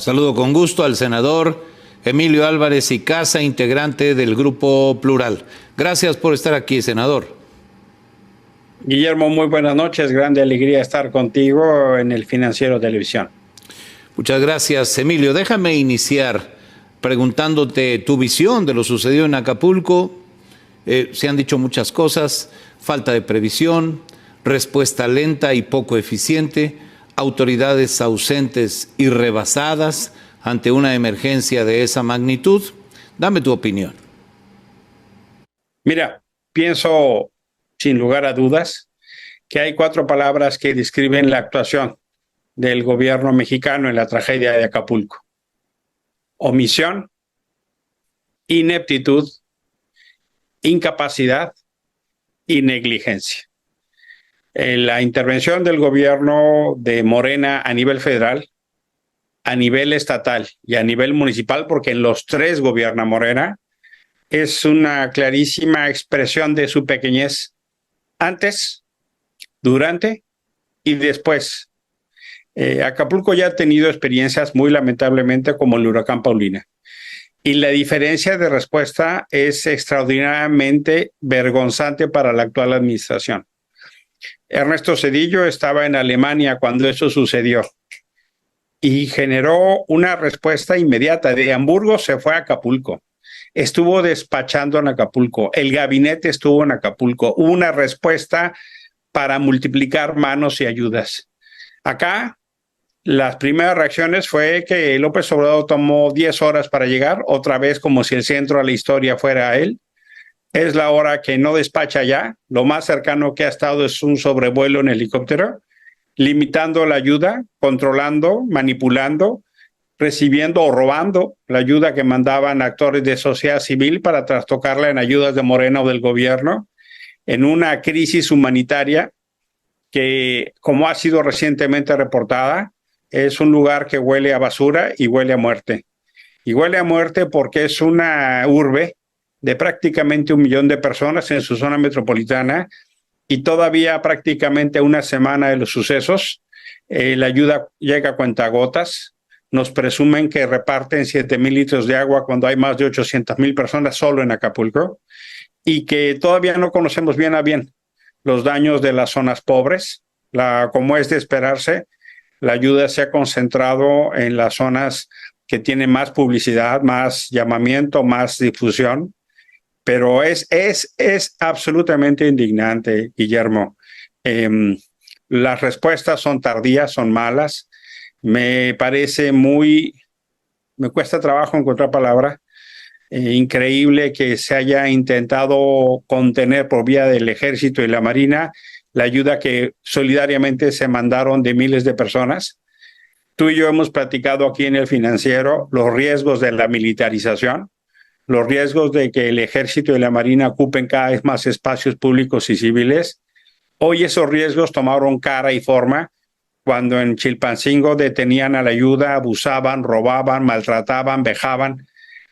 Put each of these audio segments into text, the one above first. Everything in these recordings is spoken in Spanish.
Saludo con gusto al senador Emilio Álvarez y Casa, integrante del Grupo Plural. Gracias por estar aquí, senador. Guillermo, muy buenas noches. Grande alegría estar contigo en el Financiero Televisión. Muchas gracias, Emilio. Déjame iniciar preguntándote tu visión de lo sucedido en Acapulco. Se han dicho muchas cosas: falta de previsión, respuesta lenta y poco eficiente, autoridades ausentes y rebasadas ante una emergencia de esa magnitud. Dame tu opinión. Mira, pienso sin lugar a dudas que hay 4 palabras que describen la actuación del gobierno mexicano en la tragedia de Acapulco: omisión, ineptitud, incapacidad y negligencia. La intervención del gobierno de Morena a nivel federal, a nivel estatal y a nivel municipal, porque en los 3 gobierna Morena, es una clarísima expresión de su pequeñez antes, durante y después. Acapulco ya ha tenido experiencias muy lamentablemente como el huracán Paulina. Y la diferencia de respuesta es extraordinariamente vergonzante para la actual administración. Ernesto Zedillo estaba en Alemania cuando eso sucedió y generó una respuesta inmediata. De Hamburgo se fue a Acapulco, estuvo despachando en Acapulco, el gabinete estuvo en Acapulco, hubo una respuesta para multiplicar manos y ayudas. Acá las primeras reacciones fue que López Obrador tomó 10 horas para llegar, otra vez como si el centro de la historia fuera él. Es la hora que no despacha ya. Lo más cercano que ha estado es un sobrevuelo en helicóptero, limitando la ayuda, controlando, manipulando, recibiendo o robando la ayuda que mandaban actores de sociedad civil para trastocarla en ayudas de Morena o del gobierno, en una crisis humanitaria que, como ha sido recientemente reportada, es un lugar que huele a basura y huele a muerte. Y huele a muerte porque es una urbe de prácticamente 1 millón de personas en su zona metropolitana, y todavía prácticamente una semana de los sucesos, la ayuda llega a cuentagotas. Nos presumen que reparten 7,000 litros de agua cuando hay más de 800,000 personas solo en Acapulco, y que todavía no conocemos bien a bien los daños de las zonas pobres. Como es de esperarse, la ayuda se ha concentrado en las zonas que tienen más publicidad, más llamamiento, más difusión. Pero es absolutamente indignante, Guillermo. Las respuestas son tardías, son malas. Me cuesta trabajo encontrar palabra. Increíble que se haya intentado contener por vía del Ejército y la Marina la ayuda que solidariamente se mandaron de miles de personas. Tú y yo hemos platicado aquí en el Financiero los riesgos de la militarización, los riesgos de que el Ejército y la Marina ocupen cada vez más espacios públicos y civiles. Hoy esos riesgos tomaron cara y forma cuando en Chilpancingo detenían a la ayuda, abusaban, robaban, maltrataban, vejaban,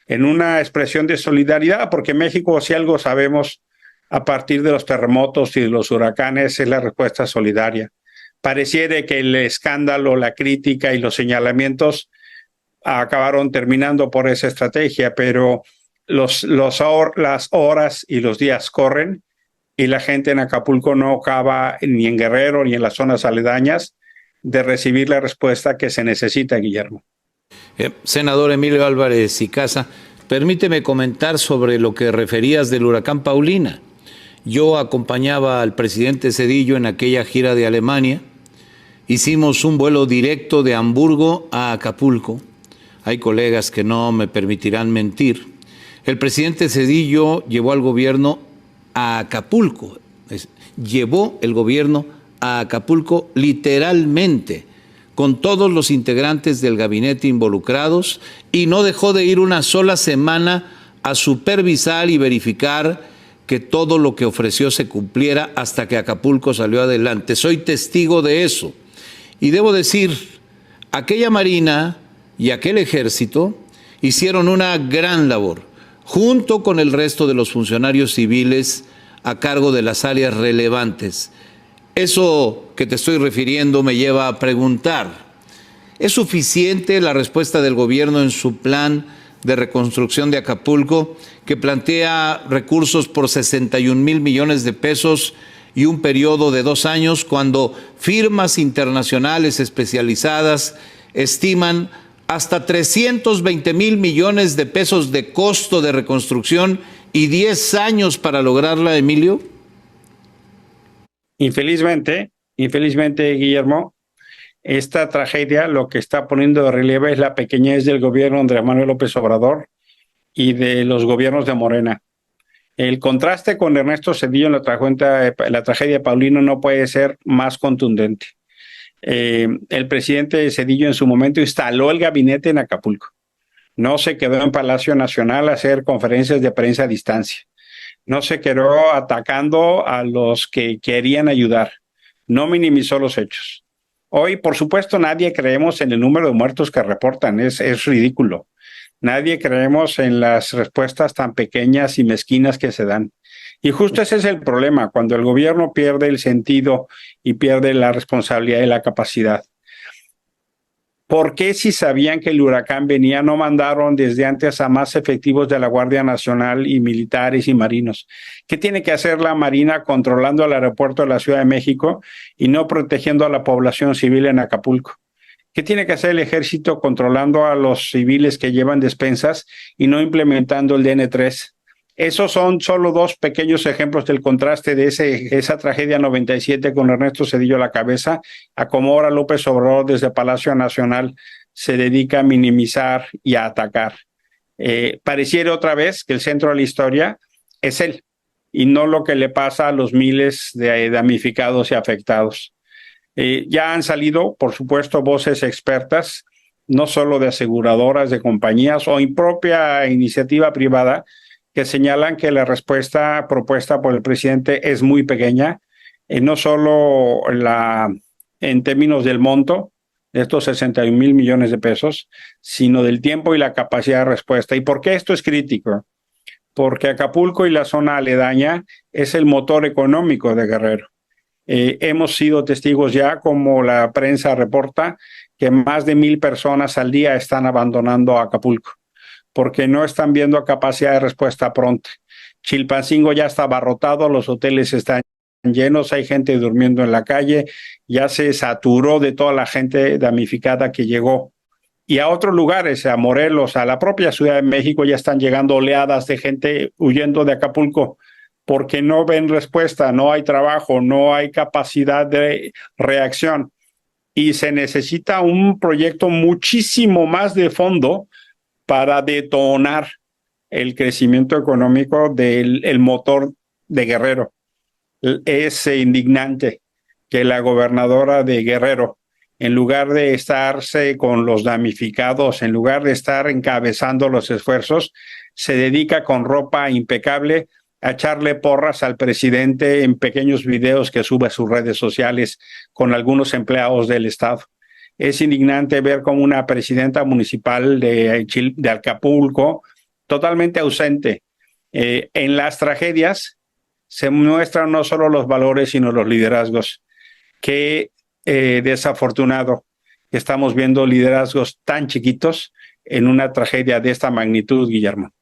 en una expresión de solidaridad, porque México, si algo sabemos a partir de los terremotos y de los huracanes, es la respuesta solidaria. Pareciera que el escándalo, la crítica y los señalamientos acabaron terminando por esa estrategia, pero las horas y los días corren y la gente en Acapulco no acaba, ni en Guerrero ni en las zonas aledañas, de recibir la respuesta que se necesita, Guillermo. Senador Emilio Álvarez y Casa, permíteme comentar sobre lo que referías del huracán Paulina. Yo acompañaba al presidente Zedillo en aquella gira de Alemania. Hicimos un vuelo directo de Hamburgo a Acapulco. Hay colegas que no me permitirán mentir. El presidente Zedillo llevó al gobierno a Acapulco. Llevó el gobierno a Acapulco literalmente, con todos los integrantes del gabinete involucrados, y no dejó de ir una sola semana a supervisar y verificar que todo lo que ofreció se cumpliera hasta que Acapulco salió adelante. Soy testigo de eso. Y debo decir, aquella Marina y aquel Ejército hicieron una gran labor, junto con el resto de los funcionarios civiles a cargo de las áreas relevantes. Eso que te estoy refiriendo me lleva a preguntar, ¿Es suficiente la respuesta del gobierno en su plan de reconstrucción de Acapulco, que plantea recursos por 61,000 millones de pesos y un periodo de 2 años, cuando firmas internacionales especializadas estiman hasta 320,000 millones de pesos de costo de reconstrucción y 10 años para lograrla, Emilio? Infelizmente, Guillermo, esta tragedia lo que está poniendo de relieve es la pequeñez del gobierno de Andrés Manuel López Obrador y de los gobiernos de Morena. El contraste con Ernesto Zedillo en la tragedia Paulino no puede ser más contundente. El presidente Zedillo en su momento instaló el gabinete en Acapulco. No se quedó en Palacio Nacional a hacer conferencias de prensa a distancia. No se quedó atacando a los que querían ayudar. No minimizó los hechos. Hoy, por supuesto, nadie creemos en el número de muertos que reportan. Es ridículo. Nadie creemos en las respuestas tan pequeñas y mezquinas que se dan. Y justo ese es el problema, cuando el gobierno pierde el sentido y pierde la responsabilidad y la capacidad. ¿Por qué, si sabían que el huracán venía, no mandaron desde antes a más efectivos de la Guardia Nacional y militares y marinos? ¿Qué tiene que hacer la Marina controlando el aeropuerto de la Ciudad de México y no protegiendo a la población civil en Acapulco? ¿Qué tiene que hacer el ejército controlando a los civiles que llevan despensas y no implementando el DN3? Esos son solo 2 pequeños ejemplos del contraste de esa tragedia 97 con Ernesto Zedillo a la cabeza, a cómo ahora López Obrador desde Palacio Nacional se dedica a minimizar y a atacar. Pareciera otra vez que el centro de la historia es él y no lo que le pasa a los miles de damnificados y afectados. Ya han salido, por supuesto, voces expertas, no solo de aseguradoras, de compañías o propia iniciativa privada, que señalan que la respuesta propuesta por el presidente es muy pequeña, no solo en términos del monto de estos 61,000 millones de pesos, sino del tiempo y la capacidad de respuesta. ¿Y por qué esto es crítico? Porque Acapulco y la zona aledaña es el motor económico de Guerrero. Hemos sido testigos ya, como la prensa reporta, que más de 1,000 personas al día están abandonando Acapulco, porque no están viendo capacidad de respuesta pronta. Chilpancingo ya está abarrotado, los hoteles están llenos, hay gente durmiendo en la calle, ya se saturó de toda la gente damnificada que llegó. Y a otros lugares, a Morelos, a la propia Ciudad de México, ya están llegando oleadas de gente huyendo de Acapulco, porque no ven respuesta, no hay trabajo, no hay capacidad de reacción. Y se necesita un proyecto muchísimo más de fondo para detonar el crecimiento económico del motor de Guerrero. Es indignante que la gobernadora de Guerrero, en lugar de estarse con los damnificados, en lugar de estar encabezando los esfuerzos, se dedica con ropa impecable a echarle porras al presidente en pequeños videos que sube a sus redes sociales con algunos empleados del Estado. Es indignante ver cómo una presidenta municipal de Acapulco, totalmente ausente. En las tragedias se muestran no solo los valores, sino los liderazgos. Qué desafortunado que estamos viendo liderazgos tan chiquitos en una tragedia de esta magnitud, Guillermo.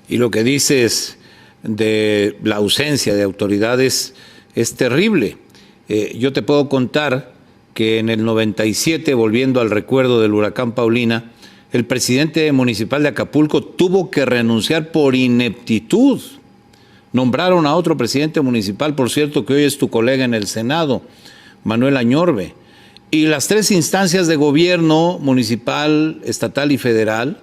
Y lo que dices de la ausencia de autoridades es terrible. Yo te puedo contar que en el 97, volviendo al recuerdo del huracán Paulina, el presidente municipal de Acapulco tuvo que renunciar por ineptitud. Nombraron a otro presidente municipal, por cierto, que hoy es tu colega en el Senado, Manuel Añorbe. Y las 3 instancias de gobierno, municipal, estatal y federal,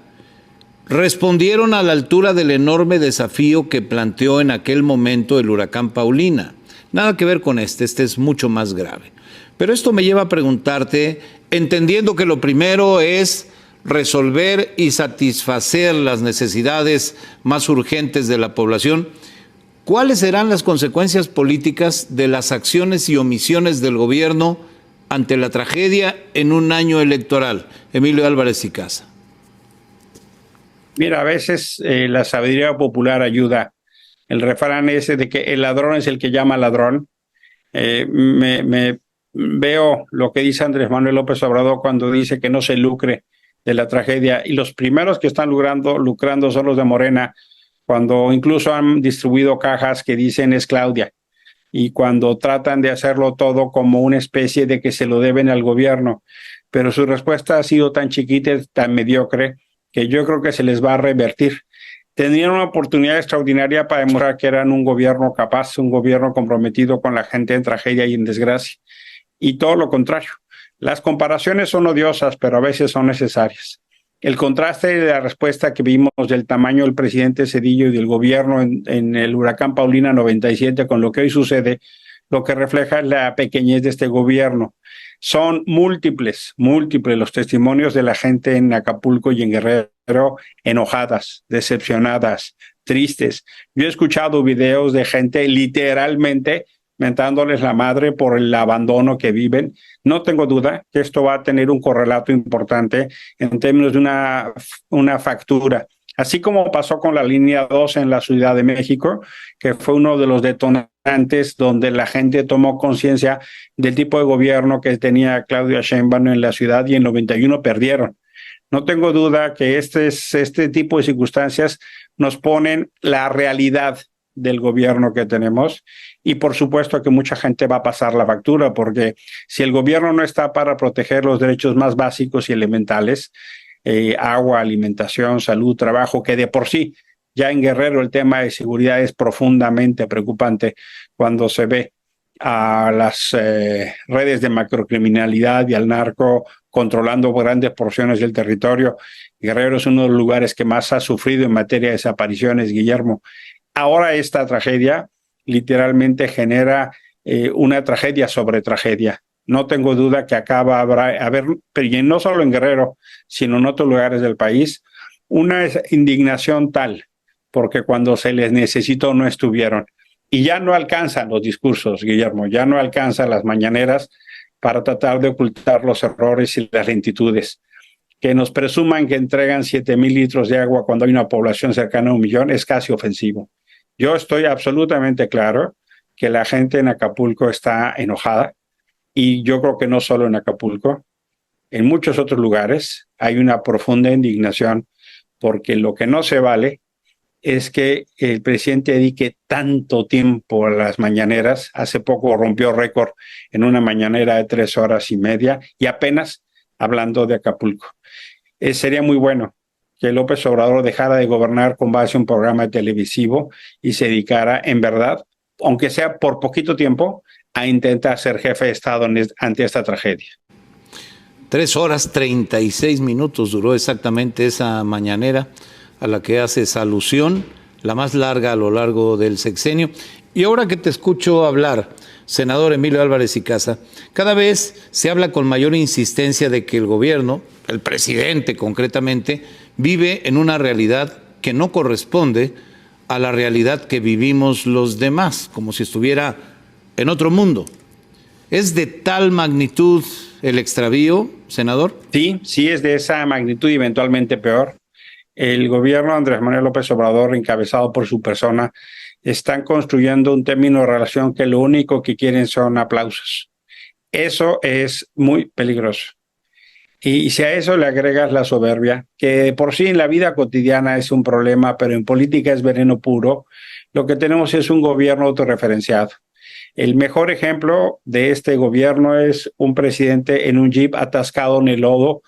respondieron a la altura del enorme desafío que planteó en aquel momento el huracán Paulina. Nada que ver con este es mucho más grave. Pero esto me lleva a preguntarte, entendiendo que lo primero es resolver y satisfacer las necesidades más urgentes de la población, ¿cuáles serán las consecuencias políticas de las acciones y omisiones del gobierno ante la tragedia en un año electoral? Emilio Álvarez y Casa. Mira, a veces la sabiduría popular ayuda. El refrán ese de que el ladrón es el que llama ladrón, me veo lo que dice Andrés Manuel López Obrador cuando dice que no se lucre de la tragedia, y los primeros que están lucrando son los de Morena, cuando incluso han distribuido cajas que dicen es Claudia, y cuando tratan de hacerlo todo como una especie de que se lo deben al gobierno, pero su respuesta ha sido tan chiquita, tan mediocre, que yo creo que se les va a revertir. Tendrían una oportunidad extraordinaria para demostrar que eran un gobierno capaz, un gobierno comprometido con la gente en tragedia y en desgracia, y todo lo contrario. Las comparaciones son odiosas, pero a veces son necesarias. El contraste de la respuesta que vimos del tamaño del presidente Zedillo y del gobierno en el huracán Paulina 97 con lo que hoy sucede, lo que refleja es la pequeñez de este gobierno. Son múltiples los testimonios de la gente en Acapulco y en Guerrero enojadas, decepcionadas, tristes. Yo he escuchado videos de gente literalmente mentándoles la madre por el abandono que viven. No tengo duda que esto va a tener un correlato importante en términos de una factura. Así como pasó con la línea 2 en la Ciudad de México, que fue uno de los detonantes donde la gente tomó conciencia del tipo de gobierno que tenía Claudia Sheinbaum en la ciudad, y en 91 perdieron. No tengo duda que este tipo de circunstancias nos ponen la realidad del gobierno que tenemos, y por supuesto que mucha gente va a pasar la factura, porque si el gobierno no está para proteger los derechos más básicos y elementales, agua, alimentación, salud, trabajo, que de por sí ya en Guerrero el tema de seguridad es profundamente preocupante cuando se ve a las redes de macrocriminalidad y al narco controlando grandes porciones del territorio. Guerrero es uno de los lugares que más ha sufrido en materia de desapariciones, Guillermo. Ahora esta tragedia literalmente genera una tragedia sobre tragedia. No tengo duda que acá va a haber, pero no solo en Guerrero, sino en otros lugares del país, una indignación tal, porque cuando se les necesitó no estuvieron. Y ya no alcanzan los discursos, Guillermo, ya no alcanzan las mañaneras para tratar de ocultar los errores y las lentitudes. Que nos presuman que entregan 7,000 litros de agua cuando hay una población cercana a 1,000,000 es casi ofensivo. Yo estoy absolutamente claro que la gente en Acapulco está enojada, y yo creo que no solo en Acapulco, en muchos otros lugares hay una profunda indignación, porque lo que no se vale es que el presidente dedique tanto tiempo a las mañaneras. Hace poco rompió récord en una mañanera de 3 horas y media, y apenas hablando de Acapulco. Sería muy bueno que López Obrador dejara de gobernar con base en un programa televisivo y se dedicara en verdad, aunque sea por poquito tiempo, a intentar ser jefe de Estado ante esta tragedia. 3 horas 36 minutos duró exactamente esa mañanera a la que haces alusión, la más larga a lo largo del sexenio. Y ahora que te escucho hablar, senador Emilio Álvarez y Casa, cada vez se habla con mayor insistencia de que el gobierno, el presidente concretamente, vive en una realidad que no corresponde a la realidad que vivimos los demás, como si estuviera en otro mundo. ¿Es de tal magnitud el extravío, senador? Sí es de esa magnitud y eventualmente peor. El gobierno de Andrés Manuel López Obrador, encabezado por su persona, están construyendo un término de relación que lo único que quieren son aplausos. Eso es muy peligroso. Y si a eso le agregas la soberbia, que por sí en la vida cotidiana es un problema, pero en política es veneno puro, lo que tenemos es un gobierno autorreferenciado. El mejor ejemplo de este gobierno es un presidente en un jeep atascado en el lodo,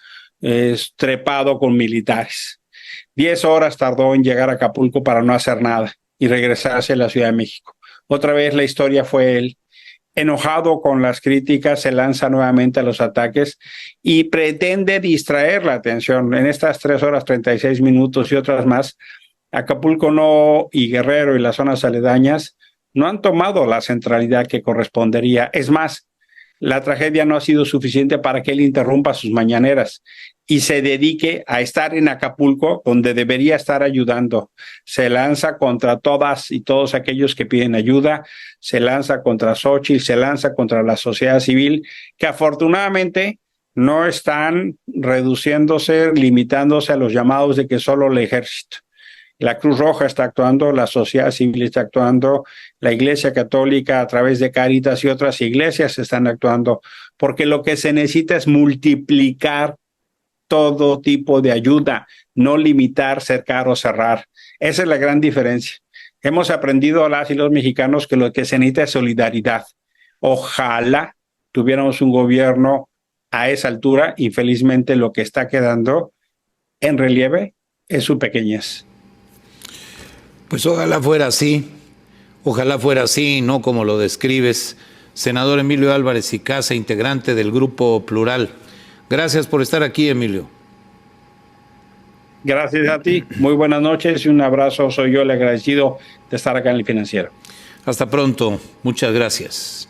trepado con militares. 10 horas tardó en llegar a Acapulco para no hacer nada y regresarse a la Ciudad de México. Otra vez la historia fue él. Enojado con las críticas, se lanza nuevamente a los ataques y pretende distraer la atención. En estas 3 horas 36 minutos y otras más, Acapulco no, y Guerrero y las zonas aledañas no han tomado la centralidad que correspondería. Es más, la tragedia no ha sido suficiente para que él interrumpa sus mañaneras y se dedique a estar en Acapulco, donde debería estar ayudando. Se lanza contra todas y todos aquellos que piden ayuda, se lanza contra Xochitl, se lanza contra la sociedad civil, que afortunadamente no están reduciéndose, limitándose a los llamados de que solo el ejército. La Cruz Roja está actuando, la sociedad civil está actuando, la Iglesia Católica a través de Cáritas y otras iglesias están actuando, porque lo que se necesita es multiplicar todo tipo de ayuda, no limitar, cercar o cerrar. Esa es la gran diferencia. Hemos aprendido a las y los mexicanos que lo que se necesita es solidaridad. Ojalá tuviéramos un gobierno a esa altura. Infelizmente lo que está quedando en relieve es su pequeñez. Pues ojalá fuera así, no como lo describes. Senador Emilio Álvarez y Casa, integrante del Grupo Plural. Gracias por estar aquí, Emilio. Gracias a ti, muy buenas noches y un abrazo. Soy yo el agradecido de estar acá en El Financiero. Hasta pronto, muchas gracias.